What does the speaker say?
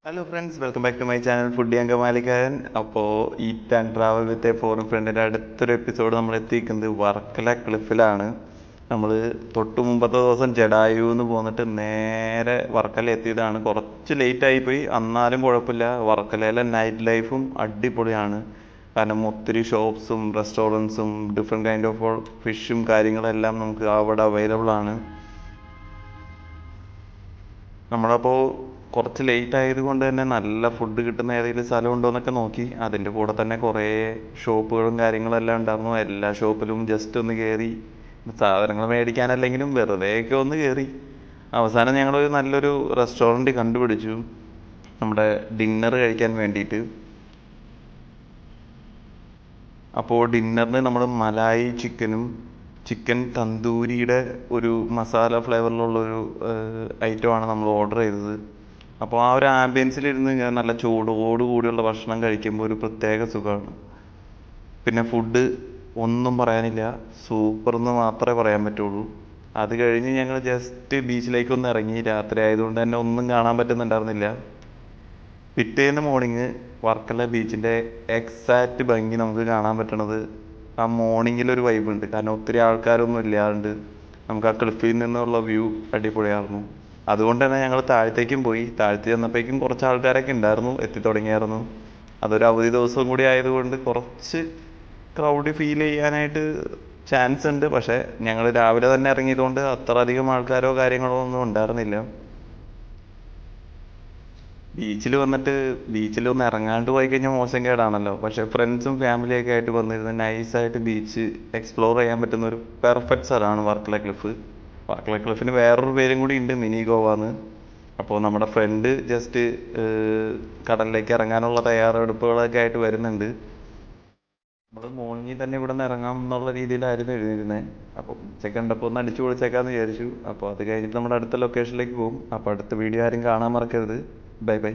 Hello friends, welcome back to my channel foodie അങ്കമാലിക്കാരൻ. അപ്പോൾ eat and travel with a foreign ഫ്രണ്ടിൻ്റെ അടുത്തൊരു episode നമ്മൾ എത്തിക്കുന്നത് വർക്കല ക്ലിഫിലാണ്. നമ്മൾ തൊട്ട് മുമ്പത്തെ ദിവസം ജഡായു എന്ന് പോന്നിട്ട് നേരെ വർക്കല എത്തിയതാണ്. കുറച്ച് ലേറ്റ് ആയിപ്പോയി, എന്നാലും കുഴപ്പമില്ല. വർക്കലയിലെ നൈറ്റ് ലൈഫും അടിപൊളിയാണ്. കാരണം ഒത്തിരി ഷോപ്സും റെസ്റ്റോറൻറ്റ്സും ഡിഫറെൻറ്റ് കൈൻഡ് ഓഫ് ഫിഷും കാര്യങ്ങളെല്ലാം നമുക്ക് അവിടെ അവൈലബിൾ ആണ്. നമ്മളപ്പോൾ കുറച്ച് ലേറ്റ് ആയതുകൊണ്ട് തന്നെ നല്ല ഫുഡ് കിട്ടുന്ന ഏതെങ്കിലും സ്ഥലം ഉണ്ടോ എന്നൊക്കെ നോക്കി. അതിൻ്റെ കൂടെ തന്നെ കുറേ ഷോപ്പുകളും കാര്യങ്ങളെല്ലാം ഉണ്ടായിരുന്നു. എല്ലാ ഷോപ്പിലും ജസ്റ്റ് ഒന്ന് കയറി സാധനങ്ങൾ മേടിക്കാനല്ലെങ്കിലും വെറുതെയൊക്കെ ഒന്ന് കയറി. അവസാനം ഞങ്ങളൊരു നല്ലൊരു റെസ്റ്റോറൻറ്റ് കണ്ടുപിടിച്ചു നമ്മുടെ ഡിന്നർ കഴിക്കാൻ വേണ്ടിയിട്ട്. അപ്പോൾ ഡിന്നറിന് നമ്മൾ മലായി ചിക്കൻ തന്തൂരിയുടെ ഒരു മസാല ഫ്ലേവറിലുള്ളൊരു ഐറ്റമാണ് നമ്മൾ ഓർഡർ ചെയ്തത്. അപ്പോൾ ആ ഒരു ആംബിയൻസിലിരുന്ന് ഞാൻ നല്ല ചൂടോട് കൂടിയുള്ള ഭക്ഷണം കഴിക്കുമ്പോൾ ഒരു പ്രത്യേക സുഖമാണ്. പിന്നെ ഫുഡ് ഒന്നും പറയാനില്ല, സൂപ്പർ എന്ന് മാത്രമേ പറയാൻ പറ്റുള്ളൂ. അത് കഴിഞ്ഞ് ഞങ്ങൾ ജസ്റ്റ് ബീച്ചിലേക്കൊന്ന് ഇറങ്ങി. രാത്രി ആയതുകൊണ്ട് തന്നെ ഒന്നും കാണാൻ പറ്റുന്നുണ്ടായിരുന്നില്ല. പിറ്റേന്ന് മോർണിംഗ് വർക്കല ബീച്ചിൻ്റെ എക്സാക്റ്റ് ഭംഗി നമുക്ക് കാണാൻ പറ്റണത് ആ മോർണിംഗിലൊരു വൈബ് ഉണ്ട്. കാരണം ഒത്തിരി ആൾക്കാരൊന്നും ഇല്ലാണ്ട് നമുക്ക് ആ ക്ലിഫിൽ നിന്നുള്ള വ്യൂ അടിപൊളിയായിരുന്നു. അതുകൊണ്ട് തന്നെ ഞങ്ങൾ താഴത്തേക്കും പോയി. താഴത്ത് ചെന്നപ്പോഴേക്കും കുറച്ച് ആൾക്കാരൊക്കെ ഉണ്ടായിരുന്നു, എത്തിത്തുടങ്ങിയായിരുന്നു. അതൊരു അവധി ദിവസവും കൂടി ആയതുകൊണ്ട് കുറച്ച് ക്രൗഡ് ഫീൽ ചെയ്യാനായിട്ട് ചാൻസ് ഉണ്ട്. പക്ഷേ ഞങ്ങൾ രാവിലെ തന്നെ ഇറങ്ങിയതുകൊണ്ട് അത്ര അധികം ആൾക്കാരോ കാര്യങ്ങളോ ഒന്നും ഉണ്ടായിരുന്നില്ല. ബീച്ചിലൊന്ന് ഇറങ്ങാണ്ട് പോയി കഴിഞ്ഞാൽ മോശം കേടാണല്ലോ. പക്ഷേ ഫ്രണ്ട്സും ഫാമിലിയൊക്കെ ആയിട്ട് വന്നിരുന്ന് നൈസായിട്ട് ബീച്ച് എക്സ്പ്ലോർ ചെയ്യാൻ പറ്റുന്ന ഒരു പെർഫെക്റ്റ് സ്ഥലമാണ് വർക്കല ക്ലിഫ്. വർക്കല ക്ലിഫിന് വേറൊരു പേരും കൂടി ഉണ്ട്, മിനി ഗോവ എന്ന്. അപ്പോൾ നമ്മുടെ ഫ്രണ്ട് ജസ്റ്റ് കടലിലേക്ക് ഇറങ്ങാനുള്ള തയ്യാറെടുപ്പുകളൊക്കെ ആയിട്ട് വരുന്നുണ്ട്. നമ്മൾ മോർണിംഗിൽ തന്നെ ഇവിടെ നിന്ന് ഇറങ്ങാം എന്നുള്ള രീതിയിലായിരുന്നു എഴുതിയിരുന്നത്. അപ്പോൾ ഉച്ചയ്ക്ക് കണ്ടപ്പോൾ ഒന്ന് അടിച്ചു പൊളിച്ചേക്കാന്ന് വിചാരിച്ചു. അപ്പോൾ അത് കഴിഞ്ഞിട്ട് നമ്മുടെ അടുത്ത ലൊക്കേഷനിലേക്ക് പോകും. അപ്പോൾ അടുത്ത വീഡിയോ ആരും കാണാൻ മറക്കരുത്. Bye bye.